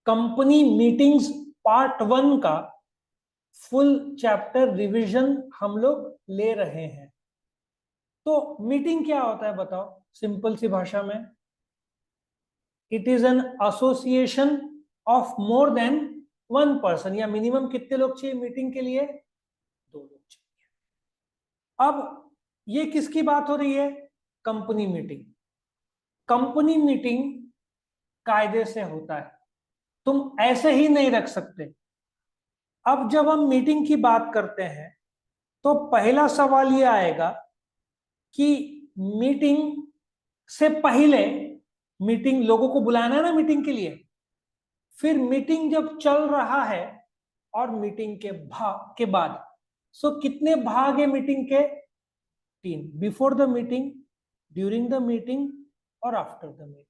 Company meetings part 1 का full chapter revision हम लोग ले रहे हैं। तो मीटिंग क्या होता है बताओ सिंपल सी भाषा में। It is an association of more than 1 person, या मिनिमम कितने लोग चाहिए मीटिंग के लिए? 2 लोग चाहिए। अब ये किसकी बात हो रही है? Company meeting. कंपनी मीटिंग कायदे से होता है, तुम ऐसे ही नहीं रख सकते। अब जब हम मीटिंग की बात करते हैं तो पहला सवाल ये आएगा कि मीटिंग से पहले, मीटिंग लोगों को बुलाना है ना मीटिंग के लिए, फिर मीटिंग जब चल रहा है और मीटिंग के बाद, सो कितने भाग है मीटिंग के? 3, before the meeting, during the meeting और आफ्टर द मीटिंग।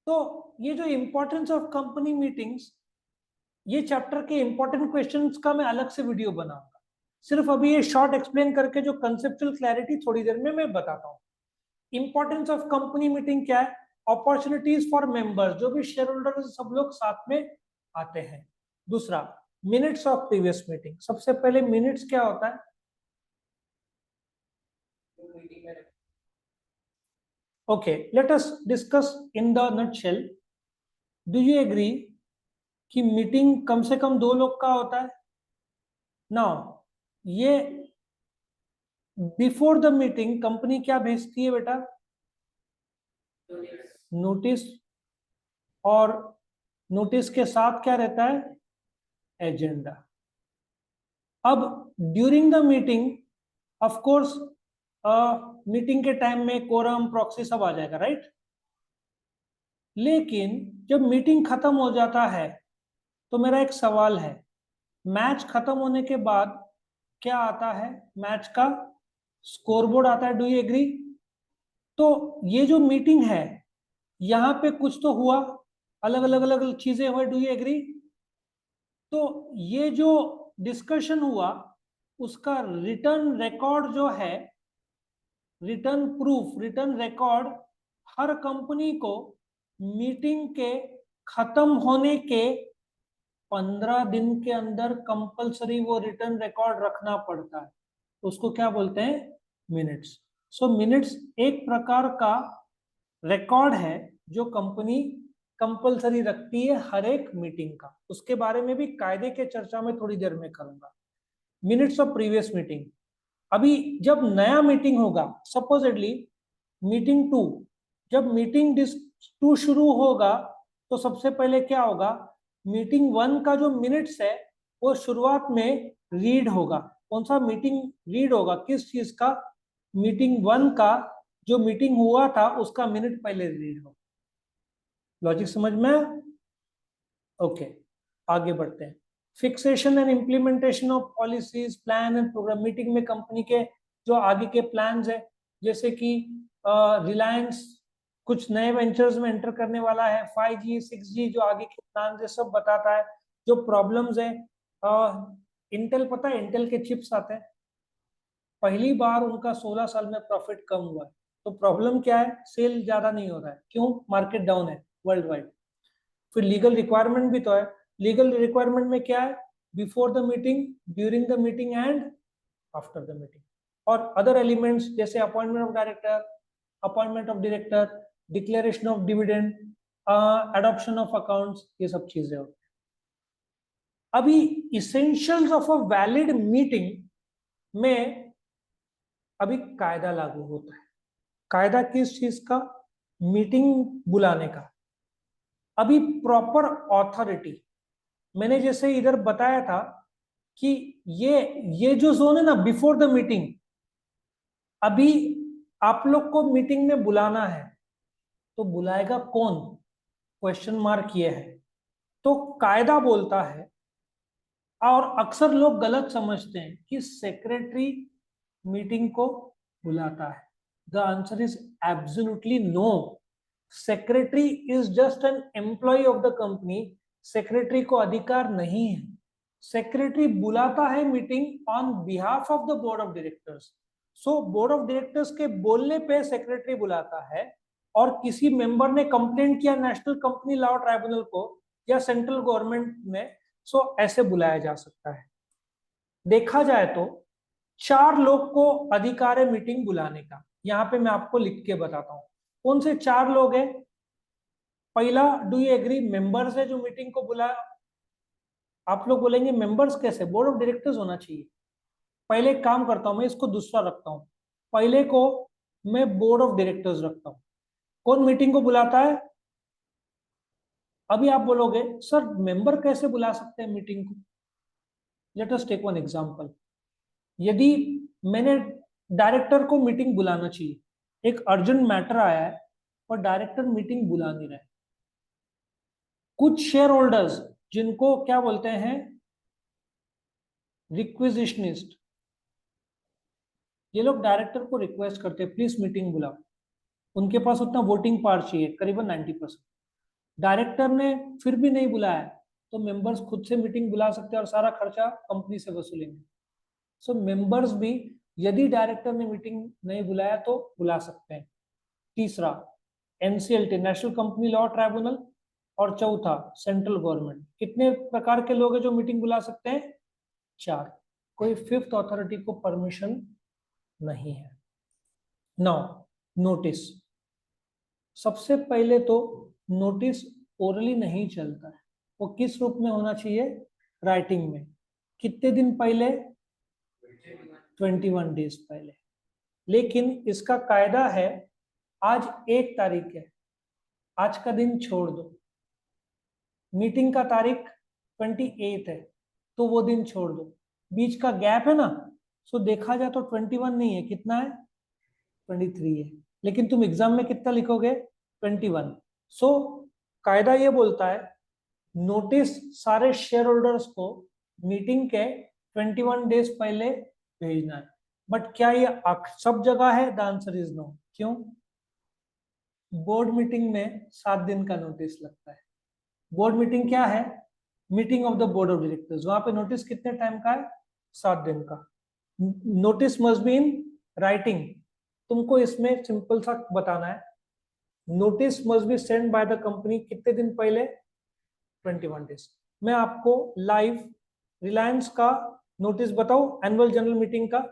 तो ये जो इंपॉर्टेंस ऑफ कंपनी मीटिंग्स, ये चैप्टर के इंपॉर्टेंट क्वेश्चंस का मैं अलग से वीडियो बनाऊंगा। सिर्फ अभी ये शॉर्ट एक्सप्लेन करके जो कंसेप्चुअल क्लैरिटी थोड़ी देर में मैं बताता हूँ। इंपॉर्टेंस ऑफ कंपनी मीटिंग क्या है? अपॉर्चुनिटीज फॉर मेंबर्स, जो भी शेयर होल्डर सब लोग साथ में आते हैं। दूसरा, मिनट्स ऑफ प्रीवियस मीटिंग। सबसे पहले मिनट्स क्या होता है? Okay, let us discuss in the nutshell. Do you agree कि मीटिंग कम से कम 2 लोग का होता है? नाउ ये बिफोर द मीटिंग कंपनी क्या भेजती है बेटा? नोटिस। और नोटिस के साथ क्या रहता है? एजेंडा। अब during the meeting, of course meeting के टाइम में कोरम प्रॉक्सी सब आ जाएगा, राइट? लेकिन जब मीटिंग खत्म हो जाता है तो मेरा एक सवाल है, मैच खत्म होने के बाद क्या आता है? मैच का स्कोरबोर्ड आता है। Do you agree? तो ये जो मीटिंग है, यहाँ पे कुछ तो हुआ, अलग अलग अलग चीजें हुई। Do you agree? तो ये जो डिस्कशन हुआ उसका रिटर्न रिकॉर्ड जो है, रिटर्न प्रूफ, रिटर्न रिकॉर्ड हर कंपनी को मीटिंग के खत्म होने के 15 दिन के अंदर कंपलसरी वो रिटर्न रिकॉर्ड रखना पड़ता है। उसको क्या बोलते हैं? मिनट्स। सो मिनट्स एक प्रकार का रिकॉर्ड है जो कंपनी कंपलसरी रखती है हर एक मीटिंग का। उसके बारे में भी कायदे के चर्चा में थोड़ी देर में करूंगा। Minutes of previous meeting. अभी जब नया मीटिंग होगा, सपोजिटली मीटिंग 2, जब मीटिंग 2 शुरू होगा तो सबसे पहले क्या होगा? मीटिंग 1 का जो मिनट्स है वो शुरुआत में रीड होगा। कौन सा मीटिंग रीड होगा? किस चीज का? मीटिंग 1 का जो मीटिंग हुआ था उसका मिनट पहले रीड होगा। लॉजिक समझ में? ओके, आगे बढ़ते हैं। Fixation and implementation of policies, plan and program. Meeting में कंपनी के जो आगे के प्लान्स है, जैसे कि रिलायंस कुछ नए वेंचर्स में एंटर करने वाला है, 5G 6G जो आगे के प्लान है सब बताता है। जो प्रॉब्लम्स है, इंटेल, पता है इंटेल के चिप्स आते हैं, पहली बार उनका 16 साल में प्रॉफिट कम हुआ है। तो प्रॉब्लम क्या है? सेल ज्यादा नहीं हो रहा है। क्यों? मार्केट डाउन है वर्ल्ड वाइड। फिर लीगल रिक्वायरमेंट भी तो है। लीगल रिक्वायरमेंट में क्या है? Before the meeting, during the meeting and after the meeting. और अदर एलिमेंट्स जैसे appointment of director, appointment of director, declaration of dividend, adoption of accounts, ये सब चीजें होती हैं। अभी essentials of a valid meeting में अभी कायदा लागू होता है। कायदा किस चीज का? मीटिंग बुलाने का। अभी प्रॉपर ऑथोरिटी, मैंने जैसे इधर बताया था कि ये जो जोन है ना बिफोर द मीटिंग, अभी आप लोग को मीटिंग में बुलाना है तो बुलाएगा कौन? क्वेश्चन मार्क ये है। तो कायदा बोलता है, और अक्सर लोग गलत समझते हैं कि सेक्रेटरी मीटिंग को बुलाता है। The answer is absolutely no. Secretary is just an employee of the company. Secretary को अधिकार नहीं है। सेक्रेटरी बुलाता है meeting on behalf of the board of directors. So board of directors के बोलने पे सेक्रेटरी बुलाता है। और किसी मेंबर ने कंप्लेंट किया नेशनल कंपनी लॉ ट्राइब्यूनल को या सेंट्रल गवर्नमेंट में, सो ऐसे बुलाया जा सकता है। देखा जाए तो 4 लोग को अधिकार है मीटिंग बुलाने का। यहाँ पे मैं आपको लिख के बताता हूँ कौन से 4 लोग हैं। पहला, डू यू एग्री, मेंबर्स है जो मीटिंग को बुला। आप लोग बोलेंगे मेंबर्स कैसे, बोर्ड ऑफ डायरेक्टर्स होना चाहिए। पहले एक काम करता हूं, मैं इसको दूसरा रखता हूं, पहले को मैं बोर्ड ऑफ डायरेक्टर्स रखता हूं। कौन मीटिंग को बुलाता है? अभी आप बोलोगे सर मेंबर कैसे बुला सकते हैं मीटिंग को। Let us take one example. यदि मैंने डायरेक्टर को मीटिंग बुलाना चाहिए, एक अर्जेंट मैटर आया है और डायरेक्टर मीटिंग बुला नहीं रहा है, कुछ शेयर होल्डर्स जिनको क्या बोलते हैं, रिक्विजिशनिस्ट, ये लोग डायरेक्टर को रिक्वेस्ट करते हैं प्लीज मीटिंग बुलाओ। उनके पास उतना वोटिंग पावर चाहिए, करीबन 90%। डायरेक्टर ने फिर भी नहीं बुलाया तो मेंबर्स खुद से मीटिंग बुला सकते हैं और सारा खर्चा कंपनी से वसूलेंगे। सो मेंबर्स भी यदि डायरेक्टर ने मीटिंग नहीं बुलाया तो बुला सकते हैं। तीसरा, NCLT, national company law tribunal. और चौथा, सेंट्रल गवर्नमेंट। कितने प्रकार के लोग हैं जो मीटिंग बुला सकते हैं? 4। कोई फिफ्थ अथॉरिटी को परमिशन नहीं है। नौ, नोटिस। सबसे पहले तो नोटिस ओरली नहीं चलता है, वो किस रूप में होना चाहिए? राइटिंग में। कितने दिन पहले? 21 डेज पहले। लेकिन इसका कायदा है, आज 1 तारीख है, आज का दिन छोड़ दो, मीटिंग का तारीख 28 है तो वो दिन छोड़ दो, बीच का गैप है ना, सो देखा जाए तो 21 नहीं है, कितना है? 23 है। लेकिन तुम एग्जाम में कितना लिखोगे? 21। सो कायदा ये बोलता है नोटिस सारे शेयर होल्डर्स को मीटिंग के 21 डेज पहले भेजना है। बट क्या ये सब जगह है? The answer is no. क्यों? बोर्ड मीटिंग में 7 दिन का नोटिस लगता है। बोर्ड मीटिंग क्या है? Meeting of the board of directors. वहां पे नोटिस कितने टाइम का है? 7 दिन का। Notice must be in writing. तुमको इसमें सिंपल सा बताना है, notice must be send by the company कितने दिन पहले? 21 डेज। मैं आपको लाइव रिलायंस का नोटिस बताऊं, एनुअल जनरल मीटिंग का।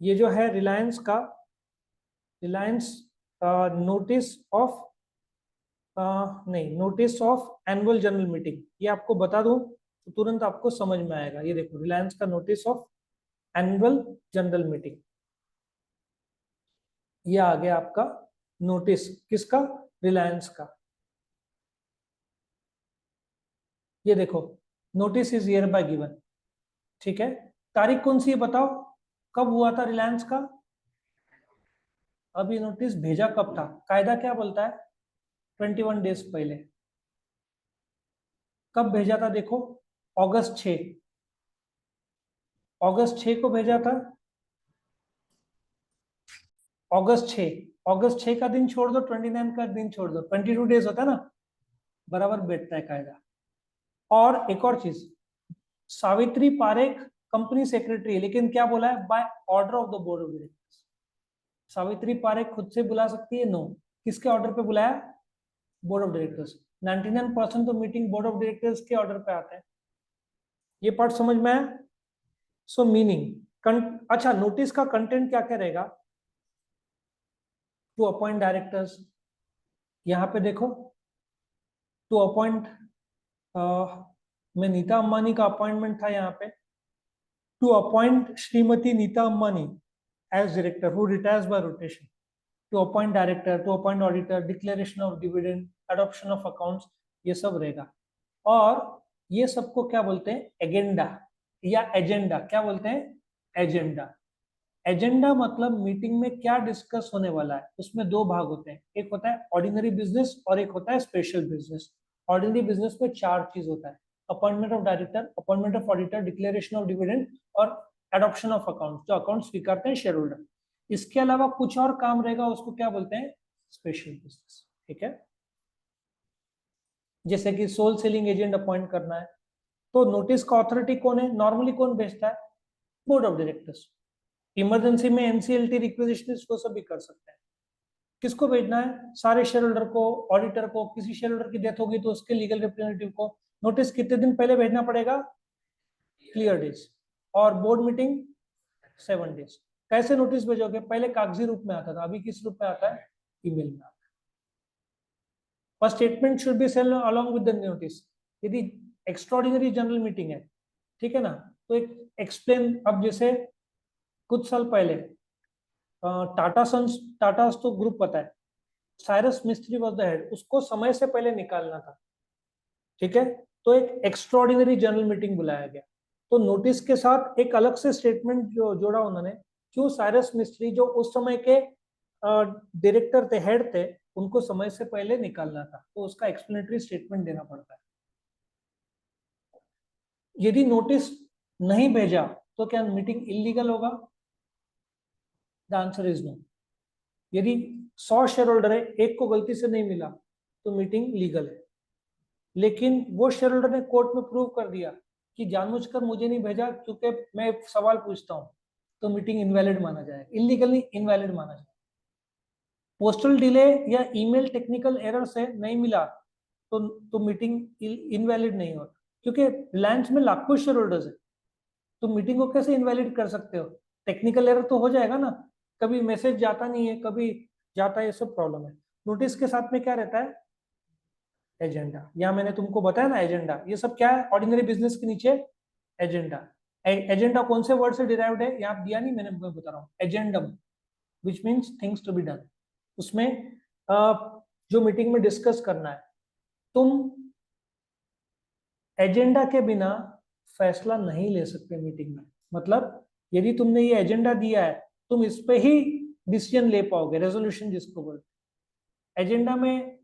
ये जो है रिलायंस का, रिलायंस नोटिस ऑफ नहीं, notice of annual general meeting, ये आपको बता दूं तो तुरंत आपको समझ में आएगा। ये देखो, रिलायंस का notice of annual general meeting, ये आ गया आपका नोटिस। किसका? रिलायंस का। ये देखो, notice is here bye given. ठीक है, तारीख कौन सी है बताओ, कब हुआ था रिलायंस का? अब ये नोटिस भेजा कब था? कायदा क्या बोलता है? 21 डेज पहले। कब भेजा था देखो, अगस्त 6, अगस्त 6 को भेजा था। अगस्त 6, अगस्त 6 का दिन छोड़ दो, 29 का दिन छोड़ दो, 22 डेज होता है ना, बराबर बैठता है कायदा। और एक और चीज, सावित्री पारेख कंपनी सेक्रेटरी है, लेकिन क्या बोला है? By order of the board of directors. Savitri Parekh खुद से बुला सकती है? नो। किसके ऑर्डर पे बुलाया? Board of directors. 99% तो मीटिंग बोर्ड ऑफ डायरेक्टर्स के ऑर्डर पे आते हैं। ये पार्ट समझ में आया? सो मीनिंग, अच्छा, नोटिस का कंटेंट क्या क्या रहेगा? टू अपॉइंट डायरेक्टर्स, यहाँ पे देखो, टू अपॉइंट, मैं नीता अंबानी का अपॉइंटमेंट था यहाँ पे, to appoint Shrimati Nita Ambani as director who retires by rotation, to appoint director, to appoint auditor, declaration of dividend, adoption of accounts, ये सब रहेगा। और ये सबको क्या बोलते हैं? एजेंडा या एजेंडा। क्या बोलते हैं? एजेंडा। एजेंडा मतलब मीटिंग में क्या डिस्कस होने वाला है। उसमें 2 भाग होते हैं, एक होता है ऑर्डिनरी बिजनेस और एक होता है स्पेशल बिजनेस। ऑर्डिनरी बिजनेस में 4 चीज होता है, appointment of director, appointment of auditor, declaration of dividend और एडॉप्शन ऑफ अकाउंट, जो अकाउंट स्वीकारते हैं शेयर होल्डर। इसके अलावा कुछ और काम रहेगा, उसको क्या बोलते हैं? Special business. ठीक है, जैसे कि सोल सेलिंग एजेंट अपॉइंट करना है। तो नोटिस का अथॉरिटी कौन है? नॉर्मली कौन भेजता है? Board of directors. इमरजेंसी में एनसीएलटी रिक्वेजिशनिस्ट को सब भी कर सकते हैं। किसको भेजना है? सारे शेयर होल्डर को, ऑडिटर को, किसी शेयर होल्डर की डेथ होगी तो उसके लीगल रिप्रेजेंटेटिव को। नोटिस कितने दिन पहले भेजना पड़ेगा? Clear days. और बोर्ड मीटिंग 7 डेज। कैसे नोटिस भेजोगे? पहले कागजी रूप में आता था, अभी किस रूप में आता है? ईमेल में आता है। First statement should be send along with the notice. यदि एक्स्ट्राऑर्डिनरी जनरल मीटिंग है, ठीक है ना, तो एक एक्सप्लेन। अब जैसे कुछ साल पहले टाटा सन्स, टाटा तो ग्रुप पता है, साइरस मिस्त्री वॉज द हेड, उसको समय से पहले निकालना था, ठीक है, तो एक एक्स्ट्राऑर्डिनरी जनरल मीटिंग बुलाया गया। तो नोटिस के साथ एक अलग से स्टेटमेंट जो जोड़ा उन्होंने, क्यों साइरस मिस्त्री जो उस समय के डायरेक्टर थे, हेड थे, उनको समय से पहले निकालना था, तो उसका एक्सप्लेनेटरी स्टेटमेंट देना पड़ता है। यदि नोटिस नहीं भेजा तो क्या मीटिंग इलीगल होगा? The answer is no. यदि 100 शेयर होल्डर है, एक को गलती से नहीं मिला तो मीटिंग लीगल है। लेकिन वो शेयर होल्डर ने कोर्ट में प्रूव कर दिया कि जानबूझकर मुझे नहीं भेजा क्योंकि मैं सवाल पूछता हूं, तो मीटिंग इनवैलिड माना जाएगा, इलीगल नहीं, इनवैलिड माना जाएगा। पोस्टल डिले या ईमेल टेक्निकल एरर से नहीं मिला तो मीटिंग इनवैलिड नहीं होता, क्योंकि रिलायंस में लाखों शेयर होल्डर्स है, तो मीटिंग को कैसे इनवैलिड कर सकते हो? टेक्निकल एरर तो हो जाएगा ना, कभी मैसेज जाता नहीं है, कभी जाता है, ये सब प्रॉब्लम है। नोटिस के साथ में क्या रहता है? एजेंडा। यहाँ मैंने तुमको बताया ना एजेंडा, ये सब क्या है? ऑर्डिनरी बिजनेस के नीचे एजेंडा। एजेंडा कौन से वर्ड से डिराइव्ड है? यहाँ दिया नहीं, मैं बता रहा हूँ, agendum, which means things to be done. उसमें जो मीटिंग में डिस्कस करना है, तुम एजेंडा के बिना फैसला नहीं ले सकते मीटिंग में। मतलब यदि तुमने ये एजेंडा दिया है, तुम इस पे ही डिसीजन ले पाओगे, रेजोल्यूशन जिसको बोलते। एजेंडा में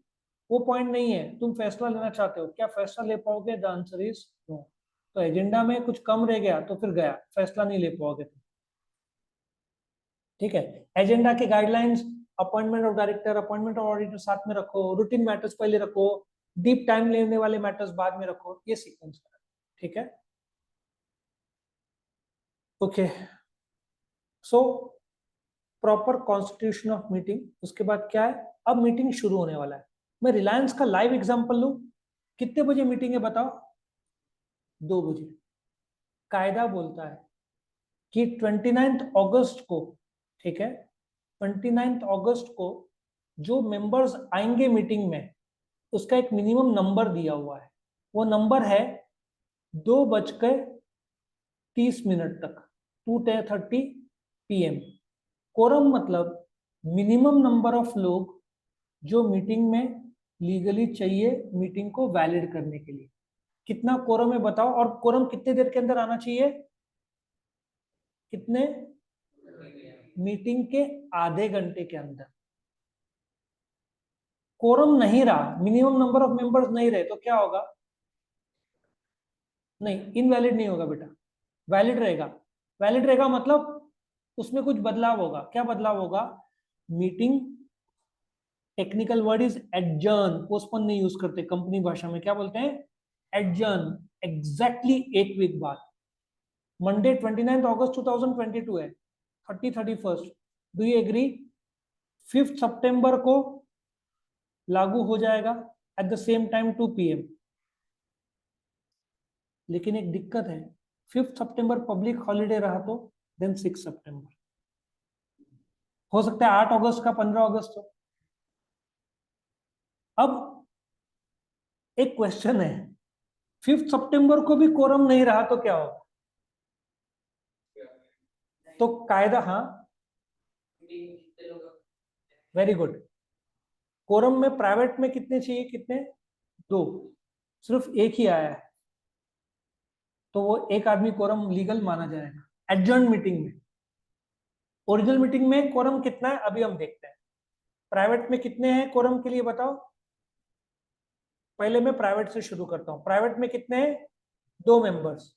वो पॉइंट नहीं है, तुम फैसला लेना चाहते हो, क्या फैसला ले पाओगे? The answer is no. तो एजेंडा में कुछ कम रह गया तो फिर गया, फैसला नहीं ले पाओगे। ठीक है, एजेंडा के guidelines, appointment of director, appointment of auditor साथ में रखो, रूटीन मैटर्स पहले रखो, डीप टाइम लेने वाले मैटर्स बाद में रखो, ये सीक्वेंस है। ठीक है, okay. So proper constitution of meeting, उसके बाद क्या है? अब मीटिंग शुरू होने वाला है। मैं रिलायंस का लाइव एग्जांपल लूं। कितने बजे मीटिंग है बताओ? 2 बजे। कायदा बोलता है कि 29 अगस्त को, ठीक है, 29 अगस्त को जो मेंबर्स आएंगे मीटिंग में, उसका एक मिनिमम नंबर दिया हुआ है। वो नंबर है 2:30 तक, 2:30 PM। कोरम मतलब मिनिमम नंबर ऑफ लोग जो मीटिंग में लीगली चाहिए मीटिंग को वैलिड करने के लिए। कितना कोरम है बताओ? और कोरम कितने देर के अंदर आना चाहिए? कितने? मीटिंग के आधे घंटे के अंदर। कोरम नहीं रहा, मिनिमम नंबर ऑफ मेंबर्स नहीं रहे, तो क्या होगा? नहीं, इनवैलिड नहीं होगा बेटा, वैलिड रहेगा। वैलिड रहेगा मतलब उसमें कुछ बदलाव होगा। क्या बदलाव होगा? Meeting, technical word is adjourn, postpone नहीं यूज करते, कंपनी भाषा में क्या बोलते हैं? एडजर्न। एग्जैक्टली 1 वीक बाद, मंडे 29 अगस्त 2022 है, 31st। Do you agree? 5 सितंबर को लागू हो जाएगा at the same time 2 PM। लेकिन एक दिक्कत है, 5 सितंबर पब्लिक हॉलीडे रहा तो देन 6 सितंबर, हो सकता है 8 अगस्त का 15 अगस्त हो। अब एक क्वेश्चन है, 5 सितंबर को भी कोरम नहीं रहा तो क्या होगा? तो कायदा, हाँ, वेरी गुड। कोरम में प्राइवेट में कितने चाहिए? कितने? 2। सिर्फ एक ही आया है, तो वो एक आदमी कोरम लीगल माना जाएगा एडजर्न मीटिंग में। ओरिजिनल मीटिंग में कोरम कितना है अभी हम देखते हैं। प्राइवेट में कितने हैं कोरम के लिए बताओ? पहले मैं प्राइवेट से शुरू करता हूं। प्राइवेट में कितने हैं? 2 मेंबर्स।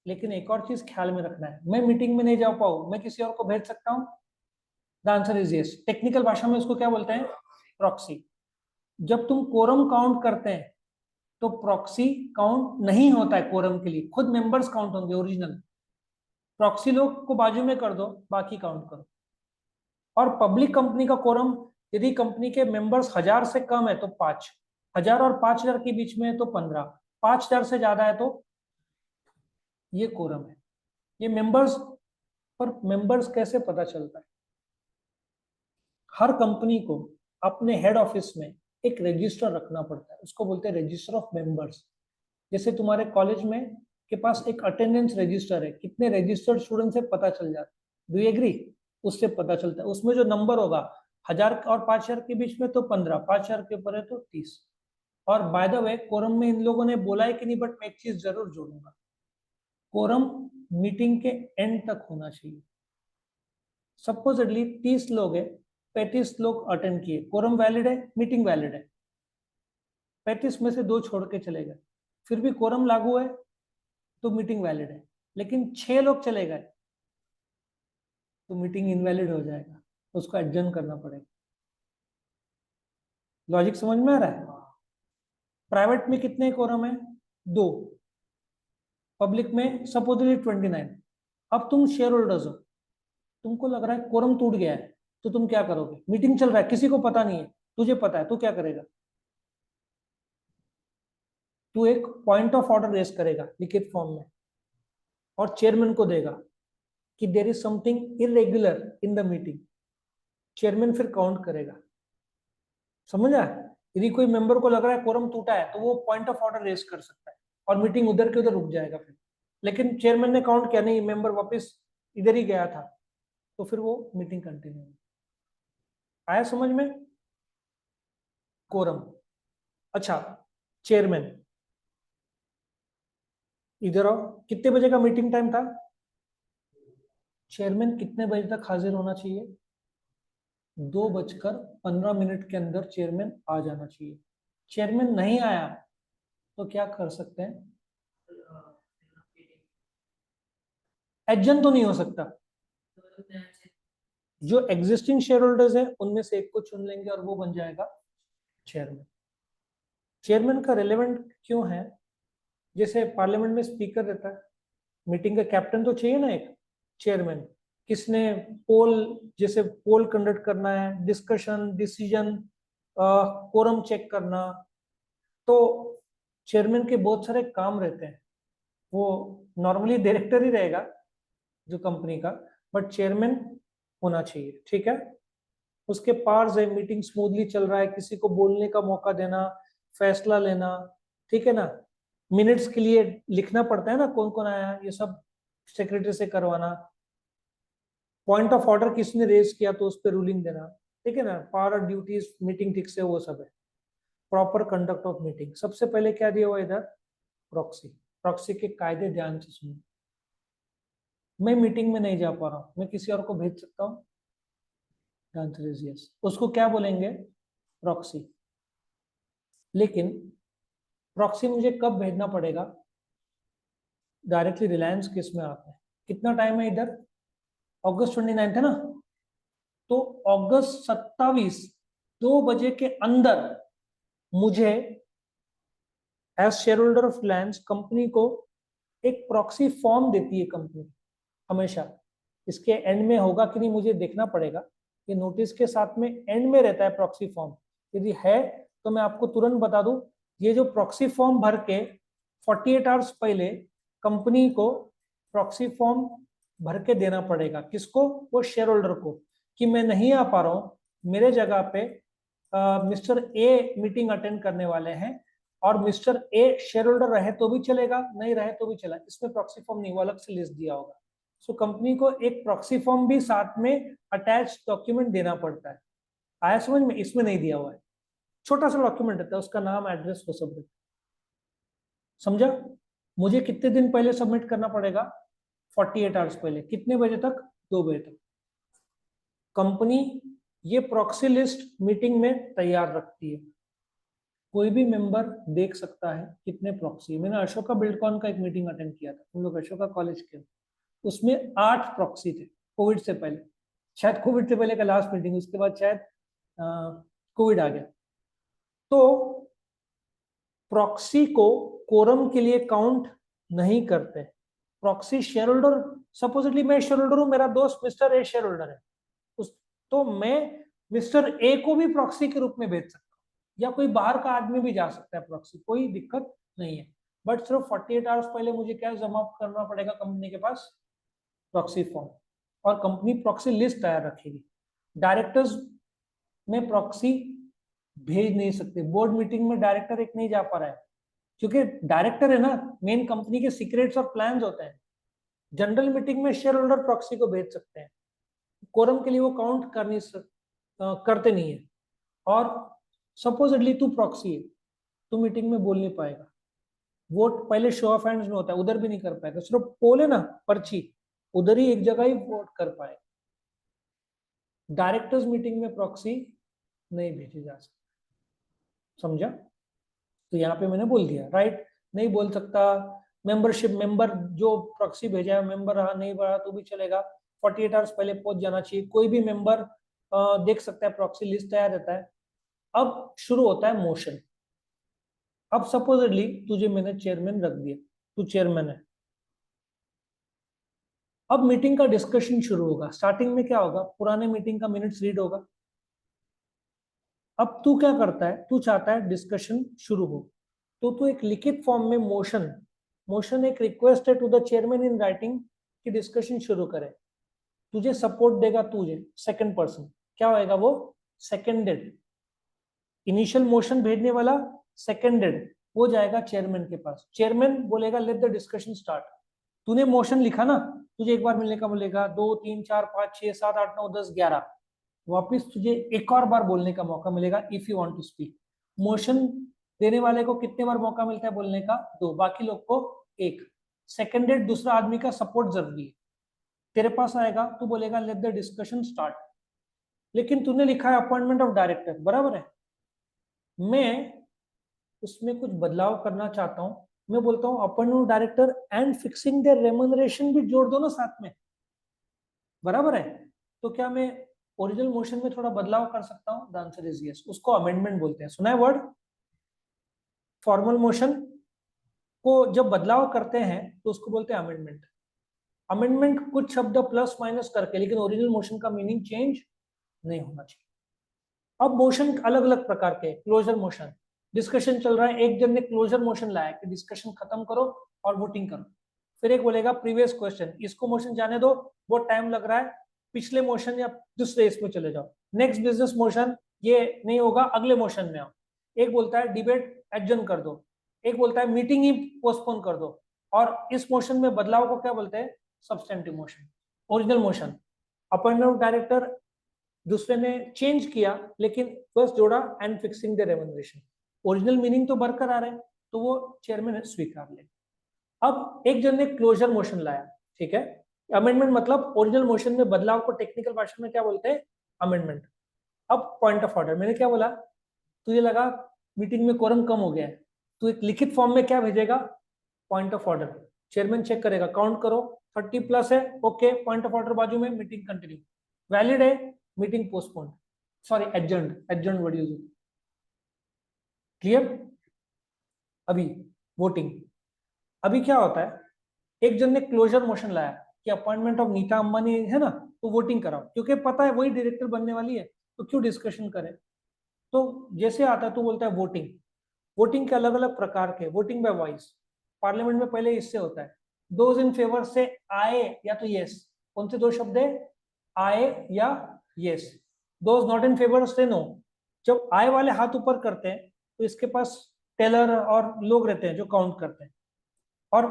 लेकिन एक और चीज ख्याल में रखना है, मैं मीटिंग में नहीं जा पाऊं, मैं किसी और को भेज सकता हूं? The answer is yes. Technical भाषा में उसको क्या बोलते हैं? प्रॉक्सी। जब तुम कोरम काउंट करते हैं तो प्रॉक्सी काउंट नहीं होता है कोरम के लिए, खुद मेंबर्स काउंट होंगे ओरिजिनल। प्रॉक्सी लोग को बाजू में कर दो, बाकी काउंट करो। और पब्लिक कंपनी का कोरम यदि कंपनी के मेंबर्स 1000 से कम है तो 5, 1000 और 5000 के बीच में है तो 15, 5000 से ज्यादा है तो ये कोरम है। ये मेंबर्स, पर मेंबर्स कैसे पता चलता है? हर कंपनी को अपने हेड ऑफिस में एक रजिस्टर रखना पड़ता है, उसको बोलते हैं रजिस्टर ऑफ मेंबर्स। जैसे तुम्हारे कॉलेज में के पास एक अटेंडेंस रजिस्टर है, कितने रजिस्टर्ड स्टूडेंट्स है पता चल जाता है, डू यू एग्री? उससे पता चलता है, उसमें जो नंबर होगा 1000 और 5000 के बीच में तो 15, 5000 के ऊपर है तो 30। और बाय द वे कोरम में इन लोगों ने बोला है कि नहीं, बट मैं एक चीज जरूर जोड़ूंगा, कोरम मीटिंग के एंड तक होना चाहिए। सपोजिटली 30 लोग है, 35 लोग अटेंड किए, कोरम वैलिड है, मीटिंग वैलिड है। 35 में से 2 छोड़ के चले गए, फिर भी कोरम लागू है तो मीटिंग वैलिड है। लेकिन 6 लोग चले गए तो मीटिंग इनवैलिड हो जाएगा, उसको एडजर्न करना पड़ेगा। लॉजिक समझ में आ रहा है? प्राइवेट में कितने कोरम है? 2, पब्लिक में सपोजिटली 29। अब तुम शेयर होल्डर्स हो, तुमको लग रहा है कोरम टूट गया है, तो तुम क्या करोगे? मीटिंग चल रहा है, किसी को पता नहीं है, तुझे पता है, तू क्या करेगा? तू एक पॉइंट ऑफ ऑर्डर रेस करेगा लिखित फॉर्म में और चेयरमैन को देगा कि there is something irregular in the meeting. Chairman फिर काउंट करेगा, समझा? यदि कोई मेंबर को लग रहा है कोरम टूटा है तो वो पॉइंट ऑफ ऑर्डर रेस कर सकता है और मीटिंग उधर के उधर रुक जाएगा फिर। लेकिन चेयरमैन ने काउंट किया नहीं, मेंबर वापस इधर ही गया था, तो फिर वो मीटिंग कंटिन्यू। आया समझ में? कोरम। अच्छा, चेयरमैन इधर आओ, कितने बजे का मीटिंग टाइम था? चेयरमैन कितने बजे तक हाजिर होना चाहिए? 2:15 के अंदर चेयरमैन आ जाना चाहिए। चेयरमैन नहीं आया तो क्या कर सकते हैं? एडजन तो नहीं हो सकता, जो एग्जिस्टिंग शेयर होल्डर्स है उनमें से एक को चुन लेंगे और वो बन जाएगा चेयरमैन। चेयरमैन का रिलेवेंट क्यों है? जैसे पार्लियामेंट में स्पीकर रहता है, मीटिंग का कैप्टन तो चाहिए ना एक, चेयरमैन। किसने पोल, जैसे पोल कंडक्ट करना है, डिस्कशन, डिसीजन, कोरम चेक करना, तो चेयरमैन के बहुत सारे काम रहते हैं। वो नॉर्मली डायरेक्टर ही रहेगा जो कंपनी का, बट चेयरमैन होना चाहिए, ठीक है? उसके पार्स है, मीटिंग स्मूथली चल रहा है, किसी को बोलने का मौका देना, फैसला लेना, ठीक है ना? मिनट्स के लिए लिखना पड़ता है ना कौन कौन आया, ये सब सेक्रेटरी से करवाना। पॉइंट ऑफ ऑर्डर किसने रेज किया तो उस पर रूलिंग देना, ठीक है ना? पावर और ड्यूटीज, मीटिंग ठीक से, वो सब है। प्रॉपर कंडक्ट ऑफ मीटिंग, सबसे पहले क्या दिया हुआ इधर? प्रॉक्सी। प्रॉक्सी के कायदे ध्यान से सुनिए। मैं मीटिंग में नहीं जा पा रहा हूँ, मैं किसी और को भेज सकता हूँ? Answer is yes. उसको क्या बोलेंगे? प्रॉक्सी। लेकिन प्रॉक्सी मुझे कब भेजना पड़ेगा? डायरेक्टली रिलायंस केस में आता है। कितना टाइम है इधर? अगस्त 29 है ना, तो अगस्त 27, 2 बजे के अंदर मुझे as shareholder of Reliance company को एक प्रॉक्सी फॉर्म देती है कंपनी हमेशा। इसके एंड में होगा कि नहीं मुझे देखना पड़ेगा, ये नोटिस के साथ में एंड में रहता है प्रॉक्सी फॉर्म। यदि है तो मैं आपको तुरंत बता दूं, ये जो प्रॉक्सी फॉर्म भर के 48 आवर्स पहले कंपनी को प्रॉक्सी फॉर्म भर के देना पड़ेगा। किसको? वो शेयर होल्डर को, कि मैं नहीं आ पा रहा हूं, मेरे जगह पे मिस्टर ए मीटिंग अटेंड करने वाले हैं, और मिस्टर ए शेयर होल्डर रहे तो भी चलेगा, नहीं रहे तो भी चला। इसमें प्रॉक्सी फॉर्म नहीं, वो अलग से लिस्ट दिया होगा। सो कंपनी को एक प्रॉक्सी फॉर्म भी साथ में अटैच डॉक्यूमेंट देना पड़ता है। आया समझ में? इसमें नहीं दिया हुआ है, छोटा सा डॉक्यूमेंट रहता है, उसका नाम, एड्रेस, वो सब रहता है। समझा? मुझे कितने दिन पहले सबमिट करना पड़ेगा? 48 आवर्स पहले। कितने बजे तक? 2 बजे तक। कंपनी ये प्रॉक्सी लिस्ट मीटिंग में तैयार रखती है, कोई भी मेंबर देख सकता है कितने प्रॉक्सी। मैंने अशोका बिल्डकॉन का एक मीटिंग अटेंड किया था, हम लोग अशोका कॉलेज के, उसमें 8 प्रॉक्सी थे कोविड से पहले। शायद कोविड से पहले का लास्ट मीटिंग, उसके बाद शायद कोविड आ गया। तो प्रॉक्सी को कोरम के लिए काउंट नहीं करते। प्रॉक्सी शेयर होल्डर, सपोजिटली मैं शेयर होल्डर हूं, मेरा दोस्त मिस्टर ए शेयर होल्डर है, उस तो मैं मिस्टर ए को भी प्रॉक्सी के रूप में भेज सकता हूँ, या कोई बाहर का आदमी भी जा सकता है प्रॉक्सी, कोई दिक्कत नहीं है। बट सिर्फ 48 आवर्स पहले मुझे क्या जमा करना पड़ेगा कंपनी के पास, प्रॉक्सी फॉर्म, और कंपनी प्रॉक्सी लिस्ट तैयार रखेगी। डायरेक्टर्स में प्रॉक्सी भेज नहीं सकते, बोर्ड मीटिंग में डायरेक्टर एक नहीं जा पा रहा है, क्योंकि डायरेक्टर है ना, मेन कंपनी के सीक्रेट्स और प्लान्स होते हैं। जनरल मीटिंग में शेयर होल्डर प्रॉक्सी को भेज सकते हैं, कोरम के लिए वो काउंट करते नहीं है। और सपोजिटली तू प्रॉक्सी है, तू मीटिंग में बोल नहीं पाएगा, वोट पहले शो ऑफ हैंड्स में होता है, उधर भी नहीं कर पाएगा, सिर्फ पोल है ना पर्ची, उधर ही एक जगह ही वोट कर पाए। डायरेक्टर्स मीटिंग में प्रॉक्सी नहीं भेजी जा सकती, समझा? तो यहाँ पे मैंने बोल दिया, राइट, नहीं बोल सकता। मेंबरशिप, मेंबर जो प्रॉक्सी भेजा है मेंबर रहा नहीं रहा तो भी चलेगा, 48 आवर्स पहले पहुंच जाना चाहिए। कोई भी मेंबर देख सकता है, प्रॉक्सी लिस्ट तैयार रहता है। अब शुरू होता है मोशन। अब सपोजिटली तुझे मैंने चेयरमैन रख दिया, तू चेयरमैन है। अब मीटिंग का डिस्कशन शुरू होगा। स्टार्टिंग में क्या होगा, पुराने मीटिंग का मिनट्स रीड होगा। अब तू क्या करता है, तू चाहता है डिस्कशन शुरू हो, तो तू एक लिखित फॉर्म में मोशन, मोशन एक रिक्वेस्ट है to the chairman in writing कि डिस्कशन शुरू करे। तुझे सपोर्ट देगा, तुझे सेकंड पर्सन क्या होएगा, वो सेकेंडेड। इनिशियल मोशन भेजने वाला सेकेंडेड, वो जाएगा चेयरमैन के पास। चेयरमैन बोलेगा लेट द डिस्कशन स्टार्ट। तूने मोशन लिखा ना, तुझे एक बार मिलने का बोलेगा, 2 3 4 5 6 7 8 9 10 11, वापिस तुझे एक और बार बोलने का मौका मिलेगा if you want to speak. Motion देने वाले को कितने बार मौका मिलता है बोलने का, 2, बाकी लोग को 1। सेकेंडेड दूसरा आदमी का सपोर्ट जरूरी है। तेरे पास आएगा, तू बोलेगा लेट द डिस्कशन स्टार्ट, लेकिन तूने लिखा है अपॉइंटमेंट ऑफ डायरेक्टर, बराबर है। मैं उसमें कुछ बदलाव करना चाहता हूं, मैं बोलता हूं appointment of director and fixing their remuneration भी जोड़ दो ना साथ में, बराबर है। तो क्या मैं ओरिजिनल मोशन में थोड़ा बदलाव कर सकता हूं? The answer is yes. उसको अमेंडमेंट बोलते हैं, सुना है वर्ड? फॉर्मल मोशन को जब बदलाव करते हैं तो उसको बोलते हैं अमेंडमेंट। अमेंडमेंट कुछ शब्द प्लस माइनस करके, लेकिन ओरिजिनल मोशन का मीनिंग चेंज नहीं होना चाहिए। अब मोशन अलग अलग प्रकार के, क्लोजर मोशन, डिस्कशन चल रहा है, एक जन ने क्लोजर मोशन लाया कि डिस्कशन खत्म करो और वोटिंग करो। फिर एक बोलेगा प्रीवियस क्वेश्चन, इसको मोशन जाने दो, बहुत टाइम लग रहा है, पिछले मोशन या दूसरे इसमें चले जाओ। नेक्स्ट बिजनेस मोशन, ये नहीं होगा, अगले मोशन में आओ। एक बोलता है डिबेट एडजर्न कर दो, एक बोलता है मीटिंग ही पोस्टपोन कर दो। और इस मोशन में बदलाव को क्या बोलते हैं? Substantive motion. Original motion, appointment of director दूसरे ने चेंज किया लेकिन बस जोड़ा and fixing the remuneration, original meaning तो बरकरार है, तो वो चेयरमैन स्वीकार ले। अब एक जन ने क्लोजर मोशन लाया, ठीक है। अमेंडमेंट मतलब ओरिजिनल मोशन में बदलाव को टेक्निकल भाषा में क्या बोलते हैं? अमेंडमेंट। अब पॉइंट ऑफ ऑर्डर, मैंने क्या बोला, तुझे लगा मीटिंग में कोरम कम हो गया है, तो एक लिखित फॉर्म में क्या भेजेगा? Point of order. Chairman check करेगा, काउंट करो 30 प्लस है, ओके, पॉइंट ऑफ ऑर्डर बाजू में, मीटिंग कंटिन्यू। वैलिड है, meeting postpone, sorry adjourned, adjourned word use. Clear? अभी वोटिंग, अभी क्या होता है, एक जन ने क्लोजर मोशन लाया कि अपॉइंटमेंट ऑफ नीता अंबानी है ना, तो वोटिंग कराओ, क्योंकि पता है वही डायरेक्टर बनने वाली है, तो क्यों डिस्कशन करें। तो जैसे आता है तो बोलता है वोटिंग। वोटिंग के अलग अलग प्रकार के, वोटिंग बाय वॉइस, पार्लियामेंट में पहले इससे होता है, दोज इन फेवर से आए या तो यस, कौन से दो शब्द है, आए या yes. Those not in favour से नो। जब आए वाले हाथ ऊपर करते हैं तो इसके पास टेलर और लोग रहते हैं जो काउंट करते हैं, और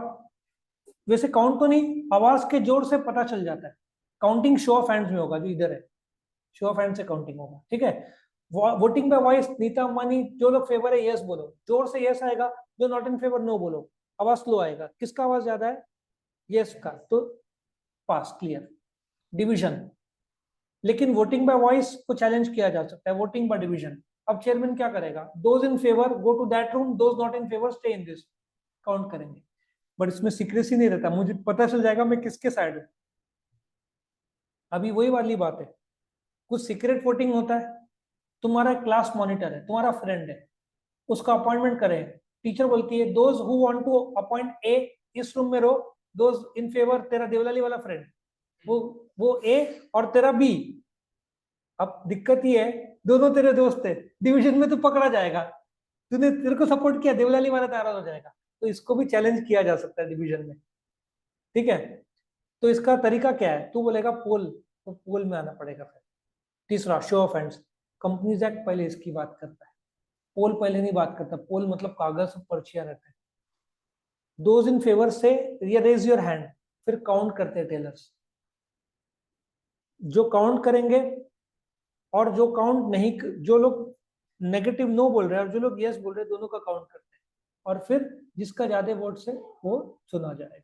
वैसे काउंट तो नहीं, आवाज के जोर से पता चल जाता है। काउंटिंग शो ऑफ हैंड्स में होगा, जो इधर है, शो ऑफ हैंड से काउंटिंग होगा, ठीक है। Voting by voice, Nita Ambani, जो लोग फेवर है यस बोलो, जोर से यस आएगा, जो नॉट इन फेवर नो बोलो, आवाज स्लो आएगा। किसका आवाज ज्यादा है? यस का, तो पास, क्लियर। डिवीजन, लेकिन वोटिंग बाय वॉइस को चैलेंज किया जा सकता है, वोटिंग बाय डिवीजन। अब चेयरमैन क्या करेगा, those in favour go to that room, those not in favour stay in this, count करेंगे। बट इसमें सीक्रेसी नहीं रहता, मुझे पता चल जाएगा मैं किसके साइड हूं। अभी वही वाली बात है, कुछ सीक्रेट वोटिंग होता है। तुम्हारा क्लास मॉनिटर है, तुम्हारा फ्रेंड है, उसका अपॉइंटमेंट करें, टीचर बोलती है those who want to appoint a, इस रूम में रहो, दोज इन फेवर, तेरा देवलाली वाला फ्रेंड, वो ए और तेरा बी, अब दिक्कत ये है, दोनों तेरे दोस्त है, डिवीजन में तो पकड़ा जाएगा, तूने तेरे को सपोर्ट किया, देवलाली मारा नाराज हो जाएगा। तो इसको भी चैलेंज किया जा सकता है डिवीजन में, ठीक है। तो इसका तरीका क्या है, तू बोलेगा पोल, तो पोल में आना पड़ेगा फिर। तीसरा, show off hands. Companies act पहले इसकी बात करता है, पोल पहले नहीं बात करता। पोल मतलब कागज और पर्चियां रहते हैं। दोज इन फेवर से ये रेज योर हैंड, फिर काउंट करते हैं टेलर्स, जो काउंट करेंगे और जो काउंट नहीं, जो लोग नेगेटिव नो बोल रहे हैं और जो लोग यस बोल रहे हैं, दोनों का काउंट करते हैं, और फिर जिसका ज्यादा वोट से वो चुना जाएगा।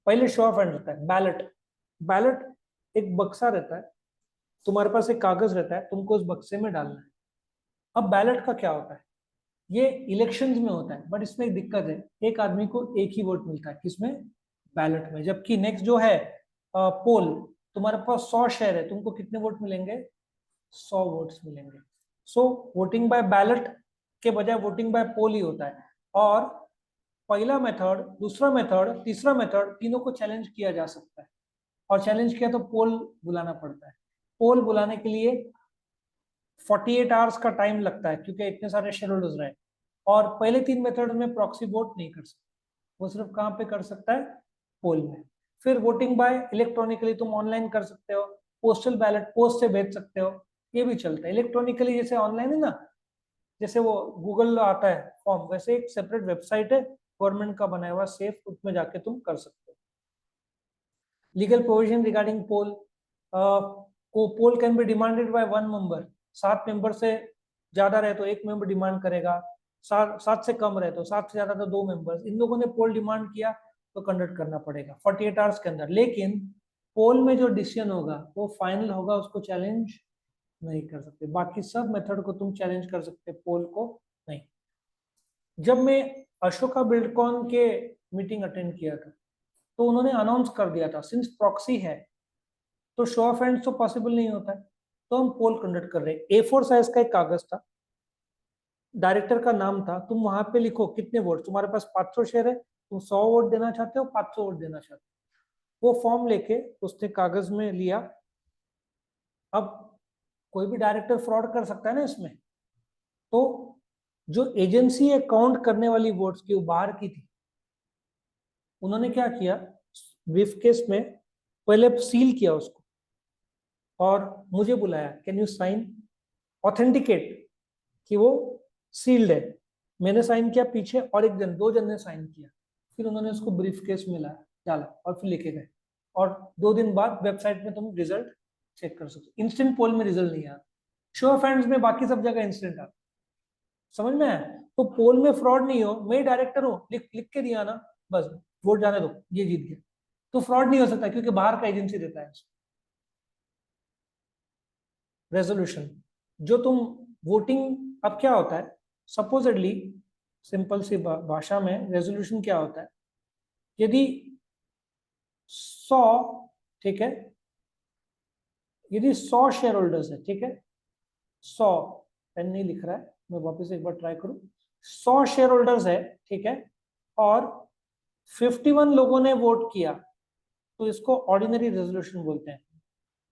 पहले शो ऑफ हैंड होता है बैलेट। बैलेट एक बक्सा रहता है, तुम्हारे पास एक कागज रहता है, तुमको उस बक्से में डालना है। अब बैलेट का क्या होता है, ये इलेक्शंस में होता है, बट इसमें एक दिक्कत है, एक आदमी को एक ही वोट मिलता है, किसमें, बैलेट में। जबकि नेक्स्ट जो है पोल, तुम्हारे पास 100 शेयर है, तुमको कितने वोट मिलेंगे, 100 वोट्स मिलेंगे। सो वोटिंग बाय बैलेट के बजाय वोटिंग बाय पोल ही होता है। और पहला मेथड, दूसरा मेथड, तीसरा मेथड, तीनों को चैलेंज किया जा सकता है, और चैलेंज किया तो पोल बुलाना पड़ता है। पोल बुलाने के लिए 48 आवर्स का टाइम लगता है, क्योंकि इतने सारे शेयर होल्डर्स रहे। और पहले 3 मेथड में प्रॉक्सी वोट नहीं कर सकता, वो सिर्फ कहाँ पे कर सकता है, पोल में। फिर वोटिंग बाय इलेक्ट्रॉनिकली तुम ऑनलाइन कर सकते हो, पोस्टल बैलेट पोस्ट से भेज सकते हो, ये भी चलता है। इलेक्ट्रॉनिकली जैसे ऑनलाइन है ना, जैसे वो गूगल आता है फॉर्म, वैसे एक सेपरेट वेबसाइट है गवर्नमेंट का बनाया हुआ सेफ, उसमें जाके तुम कर सकते हो। लीगल प्रोविजन रिगार्डिंग पोल, को poll can be demanded by 1 member. 7 member से ज्यादा रहे तो 1 मेंबर डिमांड करेगा, 7 से कम रहे तो 7 से ज्यादा तो 2 मेंबर्स। इन लोगों ने पोल डिमांड किया तो कंडक्ट करना पड़ेगा 48 आवर्स के अंदर। लेकिन पोल में जो डिसीजन होगा वो फाइनल होगा, उसको चैलेंज नहीं कर सकते। बाकी सब मेथड को तुम चैलेंज कर सकते, पोल को नहीं। जब मैं अशोका बिल्डकॉन के मीटिंग अटेंड किया था, तो उन्होंने अनाउंस कर दिया था, सिंस प्रॉक्सी है तो शो ऑफ हैंड्स तो पॉसिबल नहीं होता है, तो हम पोल कंडक्ट कर रहे हैं। A4 साइज का एक कागज था, डायरेक्टर का नाम था, तुम वहां पे लिखो कितने वोट, तुम्हारे पास 500 शेयर है, तुम 100 वोट देना चाहते हो, 500 वोट देना चाहते हो। वो फॉर्म लेके उसने कागज में लिया। अब कोई भी डायरेक्टर फ्रॉड कर सकता है ना इसमें, तो जो एजेंसी है काउंट करने वाली वोट्स की, वो बाहर की थी। उन्होंने क्या किया, ब्रीफ केस में पहले सील किया उसको और मुझे बुलाया, कैन यू साइन, ऑथेंटिकेट कि वो सील्ड है। मैंने साइन किया पीछे, और एक जन, 2 जन ने साइन किया। फिर उन्होंने उसको ब्रीफ केस में लाया, डाला और फिर लेके गए। और 2 दिन बाद वेबसाइट में तुम रिजल्ट चेक कर सकते हो। इंस्टेंट पोल में रिजल्ट नहीं आता, शो ऑफ हैंड्स में बाकी सब जगह इंस्टेंट आता। समझ में आया? तो पोल में फ्रॉड नहीं हो, मैं डायरेक्टर हूँ, लिख लिख के दिया ना, बस वोट जाने दो, ये जीत गया, तो फ्रॉड नहीं हो सकता, क्योंकि बाहर का एजेंसी देता है। रेजोल्यूशन, जो तुम वोटिंग, अब क्या होता है, सपोजिटली, सिंपल सी भाषा में रेजोल्यूशन क्या होता है, यदि 100, ठीक है, यदि 100 शेयर होल्डर्स है, ठीक है, 100, पेन नहीं लिख रहा है, मैं वापस एक बार ट्राई करूं, 100 शेयर होल्डर्स है, ठीक है, और 51 लोगों ने वोट किया, तो इसको ऑर्डिनरी रेजोल्यूशन बोलते हैं।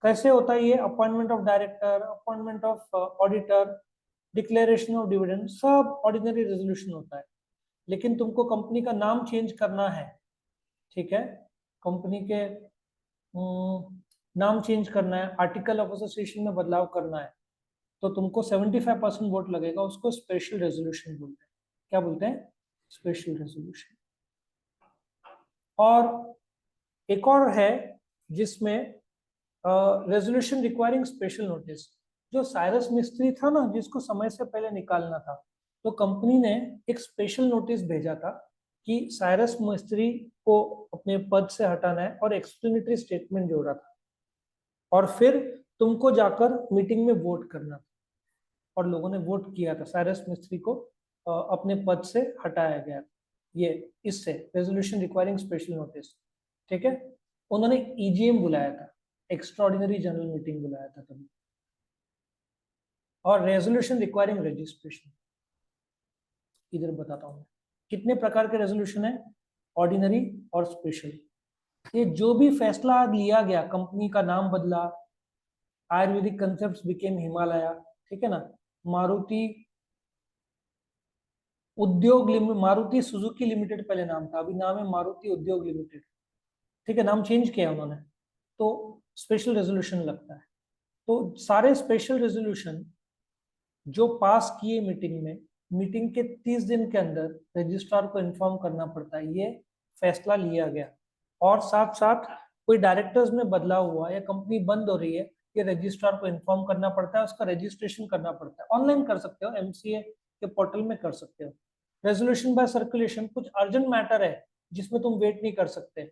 कैसे होता है ये, appointment of director, appointment of auditor, declaration of dividend, सब ऑर्डिनरी रेजोल्यूशन होता है। लेकिन तुमको कंपनी का नाम चेंज करना है, ठीक है, कंपनी के नाम चेंज करना है, आर्टिकल ऑफ एसोसिएशन में बदलाव करना है, तो तुमको 75% वोट लगेगा, उसको स्पेशल रेजोल्यूशन बोलते हैं। क्या बोलते हैं, स्पेशल रेजोल्यूशन। और एक और है जिसमें रेजोल्यूशन रिक्वायरिंग स्पेशल नोटिस। जो साइरस मिस्त्री था ना, जिसको समय से पहले निकालना था, तो कंपनी ने एक स्पेशल नोटिस भेजा था कि साइरस मिस्त्री को अपने पद से हटाना है, और एक्सप्लेनेटरी स्टेटमेंट जोड़ा था, और फिर तुमको जाकर मीटिंग में वोट करना था। और लोगों ने वोट किया था, साइरस मिस्त्री को अपने पद से हटाया गया। ये इससे रेजोल्यूशन रिक्वायरिंग स्पेशल नोटिस, ठीक है। उन्होंने ईजीएम बुलाया था, एक्स्ट्राऑर्डिनरी जनरल मीटिंग बुलाया था तभी। और रेजोल्यूशन रिक्वायरिंग रजिस्ट्रेशन, इधर बताता हूँ मैं कितने प्रकार के रेजोल्यूशन है, ऑर्डिनरी और स्पेशल। ये जो भी फैसला लिया गया, कंपनी का नाम बदला, आयुर्वेदिक कंसेप्ट बिकेम हिमालय, ठीक है ना। मारुति उद्योग लिमिटेड, मारुति सुजुकी लिमिटेड पहले नाम था, अभी नाम है मारुति उद्योग लिमिटेड, ठीक है, नाम चेंज किया उन्होंने, तो स्पेशल रेजोल्यूशन लगता है। तो सारे स्पेशल रेजोल्यूशन जो पास किए मीटिंग में, मीटिंग के 30 दिन के अंदर रजिस्ट्रार को इन्फॉर्म करना पड़ता है ये फैसला लिया गया। और साथ साथ कोई डायरेक्टर्स में बदलाव हुआ या कंपनी बंद हो रही है, ये रजिस्ट्रार को इन्फॉर्म करना पड़ता है, उसका रजिस्ट्रेशन करना पड़ता है। ऑनलाइन कर सकते हो, एमसीए के पोर्टल में कर सकते हो। रेजोल्यूशन बाय सर्कुलेशन कुछ अर्जेंट मैटर है जिसमें तुम वेट नहीं कर सकते,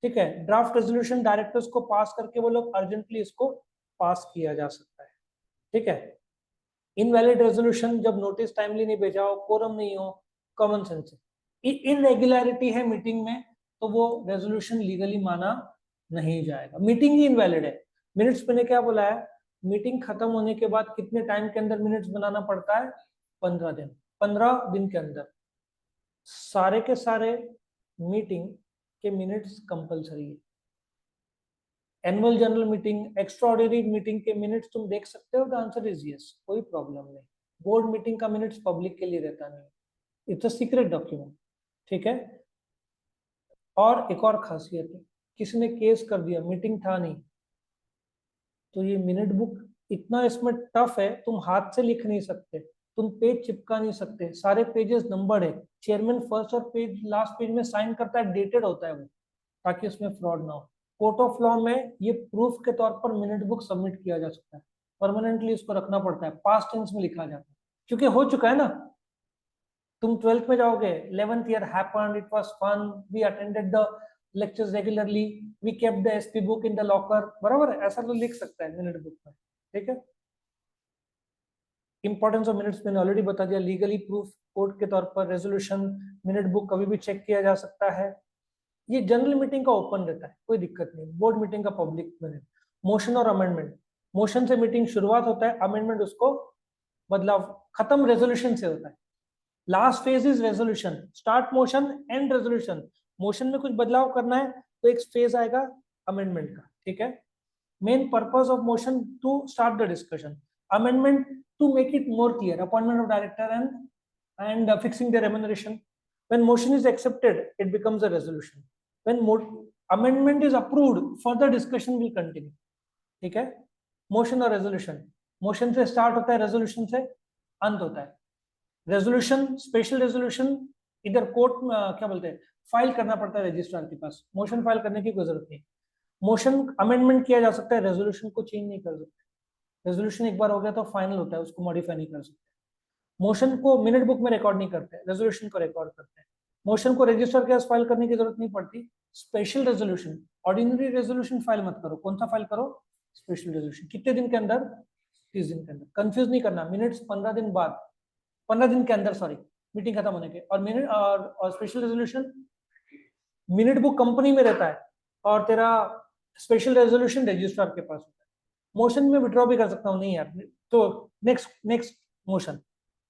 ठीक है। ड्राफ्ट रेजोल्यूशन डायरेक्टर्स को पास करके वो लोग अर्जेंटली इसको पास किया जा सकता है, ठीक है। इनवैलिड रेजोल्यूशन जब नोटिस टाइमली नहीं भेजा हो, कोरम नहीं हो, कॉमन सेंस से इनरेगुलरिटी है मीटिंग में, तो वो रेजोल्यूशन लीगली माना नहीं जाएगा, मीटिंग ही इनवैलिड है। मिनट्स मैंने क्या बोला है, मीटिंग खत्म होने के बाद कितने टाइम के अंदर मिनट्स बनाना पड़ता है, 15 दिन। 15 दिन के अंदर सारे के सारे मीटिंग के मिनट्स कंपलसरी है। Annual general meeting, extraordinary meeting के मिनट्स तुम देख सकते हो, द आंसर इज यस, कोई प्रॉब्लम नहीं। बोर्ड मीटिंग का मिनट्स पब्लिक के लिए रहता नहीं, इट्स अ सीक्रेट डॉक्यूमेंट, ठीक है। और एक और खासियत है, किसी ने केस कर दिया, मीटिंग था नहीं, तो ये मिनट बुक इतना इसमें टफ है, तुम हाथ से लिख नहीं सकते, तुम पेज चिपका नहीं सकते, सारे पेजेस नंबर्ड है, चेयरमैन फर्स्ट और पेज लास्ट पेज में साइन करता है, डेटेड होता है वो, ताकि उसमें फ्रॉड ना हो। कोर्ट ऑफ लॉ में ये प्रूफ के तौर पर मिनट बुक सबमिट किया जा सकता है, परमानेंटली इसको रखना पड़ता है, पास्ट टेंस में लिखा जाता है, क्योंकि हो चुका है ना। तुम 12th में जाओगे, 11th year happened, it was fun, we attended the lectures regularly, we kept the SP book in the locker, बराबर है, ऐसा तो लिख सकता है मिनट बुक में, ठीक है। इंपॉर्टेंस ऑफ मिनट्स मैंने ऑलरेडी बता दिया, लीगली प्रूफ कोर्ट के तौर पर, रेजोल्यूशन मिनट बुक कभी भी चेक किया जा सकता है। ये जनरल मीटिंग का ओपन रहता है, कोई दिक्कत नहीं, बोर्ड मीटिंग का पब्लिक में। मोशन और अमेंडमेंट, मोशन से मीटिंग शुरुआत होता है, अमेंडमेंट उसको बदलाव खत्म रेजोल्यूशन से होता है। Last phase is resolution, start motion and resolution. Motion में कुछ बदलाव करना है तो एक फेज आएगा अमेंडमेंट का, ठीक है। Main purpose of motion to start the discussion, amendment to make it more clear, appointment of director and fixing the remuneration. When motion is accepted, it becomes a resolution. When amendment is approved, further discussion will continue, ठीक है। Motion और resolution, motion से start होता है, resolution से अंत होता है। रेजोल्यूशन, स्पेशल रेजोल्यूशन इधर कोर्ट में क्या बोलते हैं, फाइल करना पड़ता है रजिस्ट्रार के पास, मोशन फाइल करने की कोई जरूरत नहीं। मोशन अमेंडमेंट किया जा सकता है, रेजोल्यूशन को चेंज नहीं कर सकते, रेजोल्यूशन एक बार हो गया तो फाइनल होता है, उसको मॉडिफाई नहीं कर सकते। मोशन को मिनट बुक में रिकॉर्ड नहीं करते, रेजोल्यूशन को रिकॉर्ड करते हैं। मोशन को रजिस्टर के पास फाइल करने की जरूरत नहीं पड़ती। Special resolution, ordinary resolution file मत करो, कौन सा फाइल करो, स्पेशल रेजोल्यूशन। कितने दिन के अंदर, 30 दिन के अंदर। कंफ्यूज नहीं करना, मिनट्स 15 दिन बाद, 15 दिन के अंदर, सॉरी, मीटिंग खत्म होने के। और मिनट और special resolution, minute book company में रहता है और तेरा स्पेशल रेजोल्यूशन रजिस्ट्रार के पास होता है। मोशन में विड्रॉ भी कर सकता हूँ, नहीं यार तो नेक्स्ट मोशन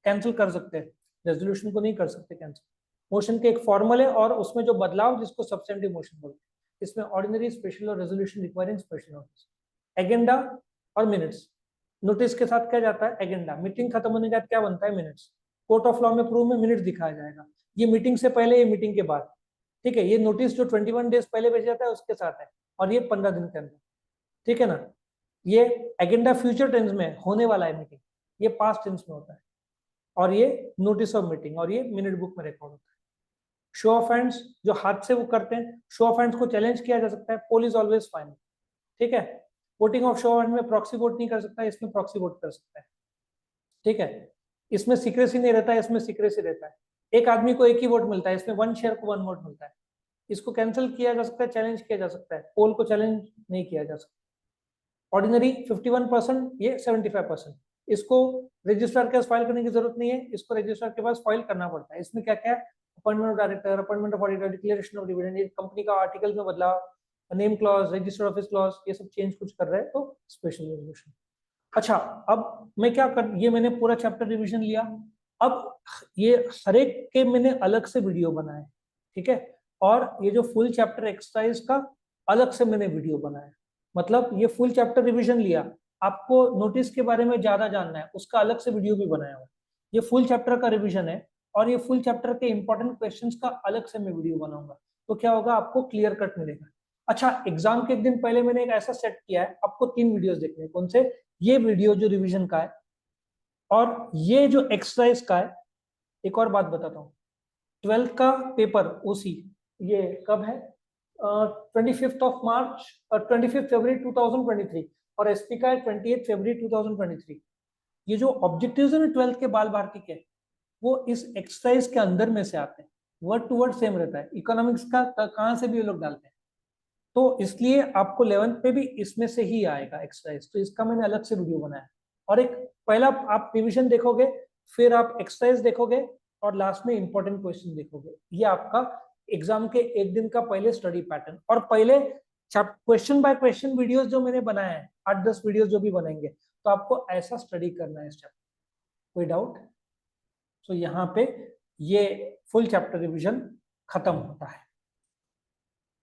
कैंसिल कर सकते हैं, रेजोल्यूशन को नहीं कर सकते कैंसिल। मोशन के एक फॉर्मल है और उसमें जो बदलाव जिसको सब्सटेंटिव मोशन बोलते हैं, इसमें ऑर्डिनरी, स्पेशल और resolution requiring special notice. Agenda और मिनट्स, नोटिस के साथ क्या जाता है, एजेंडा। मीटिंग खत्म होने के बाद क्या बनता है, मिनट्स। कोर्ट ऑफ लॉ में प्रूफ में मिनट्स दिखाया जाएगा, ये मीटिंग से पहले, ये मीटिंग के बाद, ठीक है। ये नोटिस जो 21 डेज पहले भेजा जाता है उसके साथ है, और ये 15 दिन के अंदर, ठीक है ना। ये एजेंडा फ्यूचर टेंस में होने वाला है मीटिंग, ये पास्ट टेंस में होता है। और ये नोटिस ऑफ मीटिंग, और ये मिनट बुक में रिकॉर्ड होता है। शो ऑफ हैंड्स जो हाथ से वो करते हैं, शो ऑफ हैंड्स को चैलेंज किया जा सकता है, पोल इज ऑलवेज फाइनल, ठीक है। Voting of show of hand में प्रॉक्सी वोट नहीं कर सकता, इसमें प्रॉक्सी वोट कर सकता है, ठीक है। इसमें सीक्रेसी नहीं रहता है, इसमें सीक्रेसी रहता है। एक आदमी को एक ही वोट मिलता है, इसमें 1 शेयर को 1 वोट मिलता है। इसको कैंसिल किया जा सकता है, चैलेंज किया जा सकता है, पोल को चैलेंज नहीं किया जा सकता। ऑर्डिनरी 51%, ये 75%। इसको रजिस्ट्रार के पास फाइल करने की जरूरत नहीं है, इसको रजिस्ट्रार के पास फाइल करना पड़ता है। इसमें क्या क्या है, appointment of director, appointment of auditor, declaration of dividend, ये कंपनी का आर्टिकल में बदलाव, name clause, register office clause, ये सब चेंज कुछ कर रहे हैं तो स्पेशल रेजोल्यूशन। अच्छा, अब मैं क्या कर, ये मैंने पूरा चैप्टर रिवीजन लिया। अब ये हर एक के मैंने अलग से वीडियो बनाए, ठीक है। और ये जो फुल चैप्टर एक्सरसाइज का अलग से मैंने वीडियो बनाया, मतलब ये फुल चैप्टर रिवीजन लिया, आपको नोटिस के बारे में ज्यादा जानना है, उसका अलग से वीडियो भी बनाया हुआ है। ये फुल चैप्टर का रिवीजन है और ये फुल चैप्टर के इंपॉर्टेंट क्वेश्चंस का अलग से मैं वीडियो बनाऊंगा। तो क्या होगा, आपको क्लियर कट मिलेगा। अच्छा, एग्जाम के एक दिन पहले मैंने एक ऐसा सेट किया है, आपको 3 वीडियोस देखने हैं। कौन से? ये वीडियो जो रिवीजन का है, और ये जो एक्सरसाइज का है। एक और बात बताता हूँ, 12th का पेपर ओसी ये कब है? 25 फरवरी 2023, और एसपी का है 28 फरवरी 2023। ये जो ऑब्जेक्टिव्स है ना 12th के बाल भारती के, वो इस एक्सरसाइज के अंदर में से आते हैं। वर्ड टू वर्ड सेम रहता है। इकोनॉमिक्स का कहाँ से भी ये लोग डालते हैं, तो इसलिए आपको 11th पे भी इसमें से ही आएगा एक्सरसाइज। तो इसका मैंने अलग से वीडियो बनाया। और एक पहला आप रिविजन देखोगे, फिर आप एक्सरसाइज देखोगे, और लास्ट में इंपॉर्टेंट क्वेश्चन देखोगे। ये आपका एग्जाम के एक दिन का पहले स्टडी पैटर्न। और पहले क्वेश्चन बाय क्वेश्चन वीडियोस जो मैंने बनाए हैं, 8-10 वीडियोस जो भी बनेंगे, तो आपको ऐसा स्टडी करना है इस चैप्टर। कोई डाउट? तो यहाँ पे ये फुल चैप्टर रिविजन खत्म होता है।